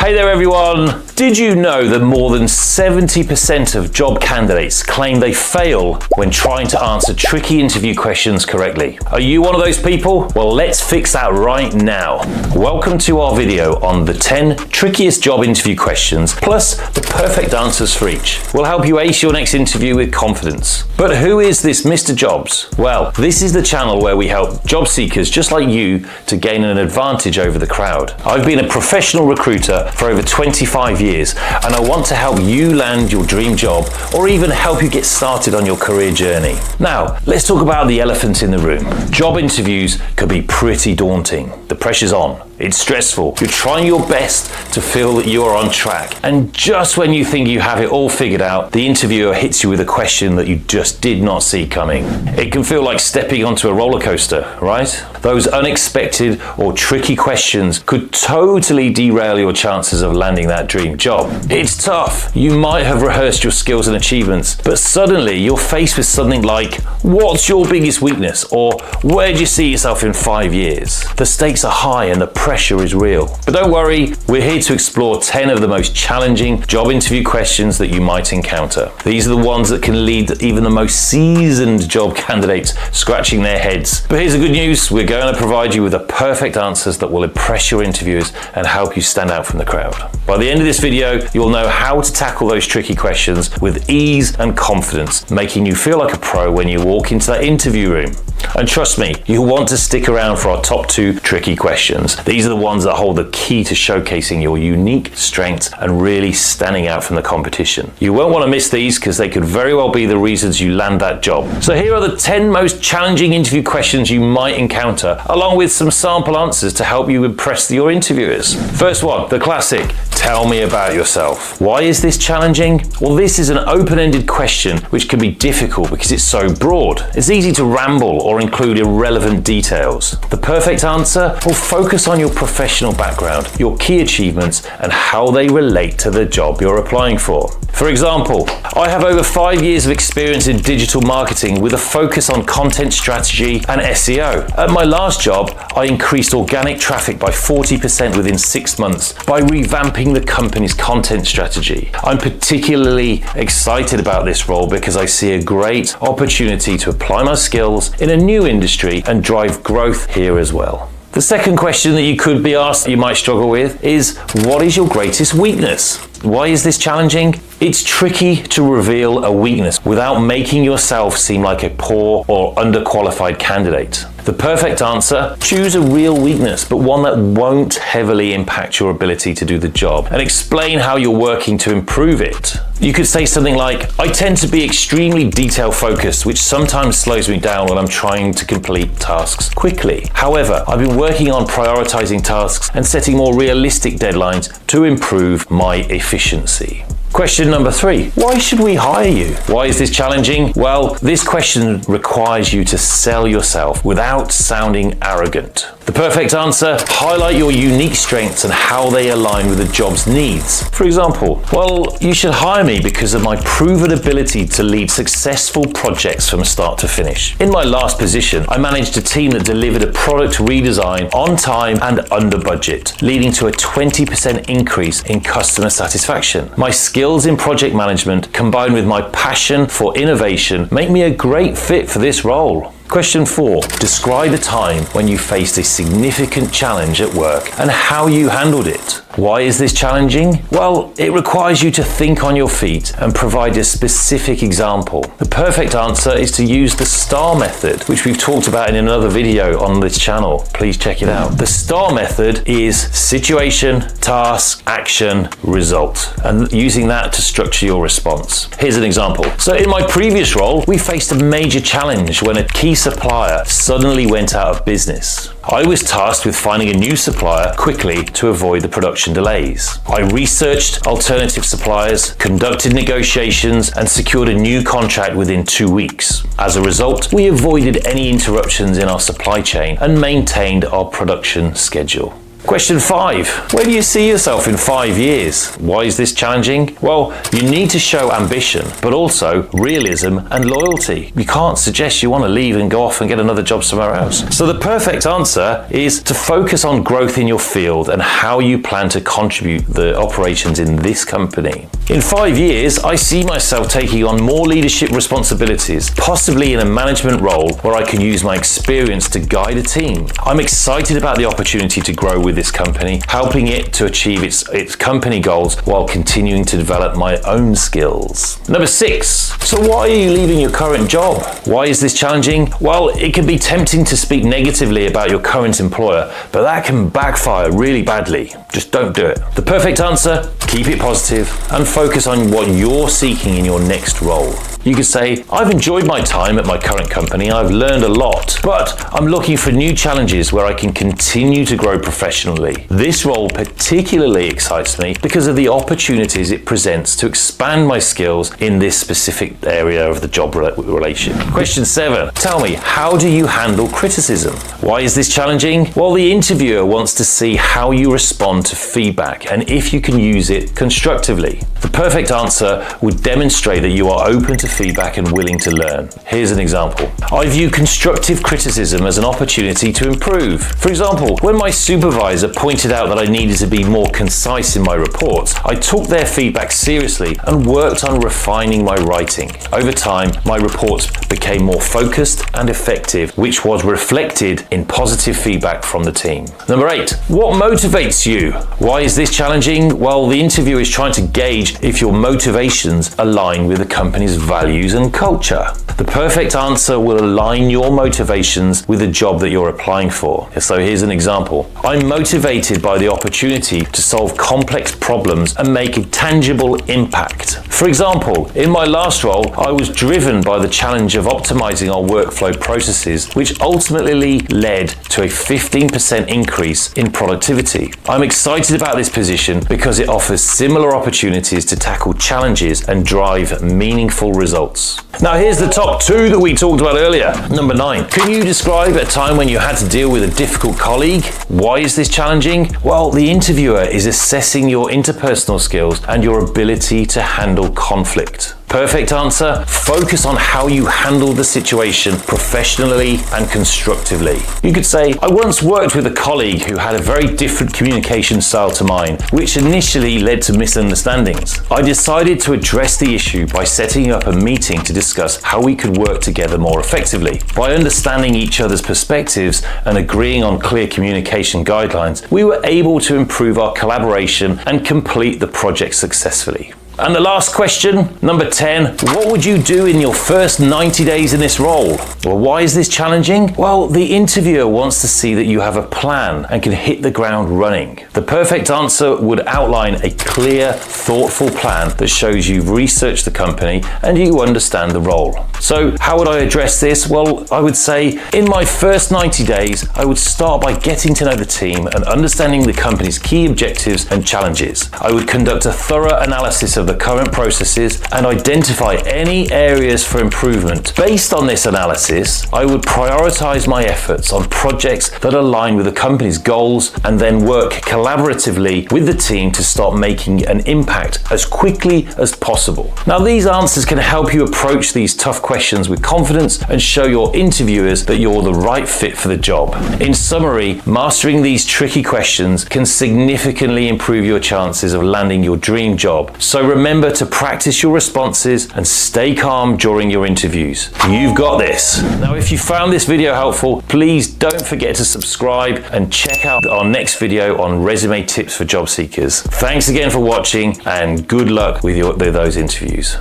Hey there everyone! Did you know that more than 70% of job candidates claim they fail when trying to answer tricky interview questions correctly? Are you one of those people? Well, let's fix that right now. Welcome to our video on the 10 trickiest job interview questions, plus the perfect answers for each. We'll help you ace your next interview with confidence. But who is this Mr. Jobs? Well, this is the channel where we help job seekers just like you to gain an advantage over the crowd. I've been a professional recruiter for over 25 years, and I want to help you land your dream job or even help you get started on your career journey. Now, let's talk about the elephant in the room. Job interviews can be pretty daunting. The pressure's on. It's stressful. You're trying your best to feel that you're on track. And just when you think you have it all figured out, the interviewer hits you with a question that you just did not see coming. It can feel like stepping onto a roller coaster, right? Those unexpected or tricky questions could totally derail your chances of landing that dream job. It's tough. You might have rehearsed your skills and achievements, but suddenly you're faced with something like, what's your biggest weakness? Or where do you see yourself in 5 years? The stakes are high and the pressure is real. But don't worry, we're here to explore 10 of the most challenging job interview questions that you might encounter. These are the ones that can lead even the most seasoned job candidates scratching their heads. But here's the good news, we're going to provide you with the perfect answers that will impress your interviewers and help you stand out from the crowd. By the end of this video, you'll know how to tackle those tricky questions with ease and confidence, making you feel like a pro when you walk into that interview room. And trust me, you'll want to stick around for our top 2 tricky questions. These are the ones that hold the key to showcasing your unique strengths and really standing out from the competition. You won't want to miss these because they could very well be the reasons you land that job. So here are the 10 most challenging interview questions you might encounter, along with some sample answers to help you impress your interviewers. First one, the classic. Tell me about yourself. Why is this challenging? Well, this is an open-ended question which can be difficult because it's so broad. It's easy to ramble or include irrelevant details. The perfect answer will focus on your professional background, your key achievements, and how they relate to the job you're applying for. For example, I have over 5 years of experience in digital marketing with a focus on content strategy and SEO. At my last job, I increased organic traffic by 40% within 6 months by revamping the company's content strategy. I'm particularly excited about this role because I see a great opportunity to apply my skills in a new industry and drive growth here as well. The second question that you could be asked, you might struggle with, is what is your greatest weakness? Why is this challenging? It's tricky to reveal a weakness without making yourself seem like a poor or underqualified candidate. The perfect answer, choose a real weakness, but one that won't heavily impact your ability to do the job, and explain how you're working to improve it. You could say something like, I tend to be extremely detail focused, which sometimes slows me down when I'm trying to complete tasks quickly. However, I've been working on prioritizing tasks and setting more realistic deadlines to improve my efficiency. Question number 3, why should we hire you? Why is this challenging? Well, this question requires you to sell yourself without sounding arrogant. The perfect answer, highlight your unique strengths and how they align with the job's needs. For example, well, you should hire me because of my proven ability to lead successful projects from start to finish. In my last position, I managed a team that delivered a product redesign on time and under budget, leading to a 20% increase in customer satisfaction. My skills in project management combined with my passion for innovation make me a great fit for this role. Question 4, describe a time when you faced a significant challenge at work and how you handled it. Why is this challenging? Well, it requires you to think on your feet and provide a specific example. The perfect answer is to use the STAR method, which we've talked about in another video on this channel. Please check it out. The STAR method is situation, task, action, result, and using that to structure your response. Here's an example. So in my previous role, we faced a major challenge when a key supplier suddenly went out of business. I was tasked with finding a new supplier quickly to avoid the production delays. I researched alternative suppliers, conducted negotiations, and secured a new contract within 2 weeks. As a result, we avoided any interruptions in our supply chain and maintained our production schedule. Question 5. Where do you see yourself in 5 years? Why is this challenging? Well, you need to show ambition, but also realism and loyalty. You can't suggest you want to leave and go off and get another job somewhere else. So the perfect answer is to focus on growth in your field and how you plan to contribute the operations in this company. In 5 years, I see myself taking on more leadership responsibilities, possibly in a management role where I can use my experience to guide a team. I'm excited about the opportunity to grow with this company, helping it to achieve its company goals while continuing to develop my own skills. Number 6. So why are you leaving your current job? Why is this challenging? Well, it can be tempting to speak negatively about your current employer, but that can backfire really badly. Just don't do it. The perfect answer, keep it positive and focus on what you're seeking in your next role. You could say, I've enjoyed my time at my current company, I've learned a lot, but I'm looking for new challenges where I can continue to grow professionally. This role particularly excites me because of the opportunities it presents to expand my skills in this specific area of the job relation. Question 7. Tell me, how do you handle criticism? Why is this challenging? Well, the interviewer wants to see how you respond to feedback and if you can use it constructively. The perfect answer would demonstrate that you are open to feedback and willing to learn. Here's an example. I view constructive criticism as an opportunity to improve. For example, when my supervisor pointed out that I needed to be more concise in my reports, I took their feedback seriously and worked on refining my writing. Over time, my reports became more focused and effective, which was reflected in positive feedback from the team. Number 8. What motivates you? Why is this challenging? Well, the interviewer is trying to gauge if your motivations align with the company's values and culture. The perfect answer will align your motivations with the job that you're applying for. So here's an example. I'm motivated by the opportunity to solve complex problems and make a tangible impact. For example, in my last role, I was driven by the challenge of optimizing our workflow processes, which ultimately led to a 15% increase in productivity. I'm excited about this position because it offers similar opportunities to tackle challenges and drive meaningful results. Now here's the top 2 that we talked about earlier. Number 9. Can you describe a time when you had to deal with a difficult colleague? Why is this challenging? Well, the interviewer is assessing your interpersonal skills and your ability to handle conflict. Perfect answer, focus on how you handle the situation professionally and constructively. You could say, I once worked with a colleague who had a very different communication style to mine, which initially led to misunderstandings. I decided to address the issue by setting up a meeting to discuss how we could work together more effectively. By understanding each other's perspectives and agreeing on clear communication guidelines, we were able to improve our collaboration and complete the project successfully. And the last question, number 10, what would you do in your first 90 days in this role? Well, why is this challenging? Well, the interviewer wants to see that you have a plan and can hit the ground running. The perfect answer would outline a clear, thoughtful plan that shows you've researched the company and you understand the role. So how would I address this? Well, I would say in my first 90 days, I would start by getting to know the team and understanding the company's key objectives and challenges. I would conduct a thorough analysis of the current processes and identify any areas for improvement. Based on this analysis, I would prioritize my efforts on projects that align with the company's goals and then work collaboratively with the team to start making an impact as quickly as possible. Now, these answers can help you approach these tough questions with confidence and show your interviewers that you're the right fit for the job. In summary, mastering these tricky questions can significantly improve your chances of landing your dream job. So remember to practice your responses and stay calm during your interviews. You've got this. Now, if you found this video helpful, please don't forget to subscribe and check out our next video on resume tips for job seekers. Thanks again for watching and good luck with those interviews.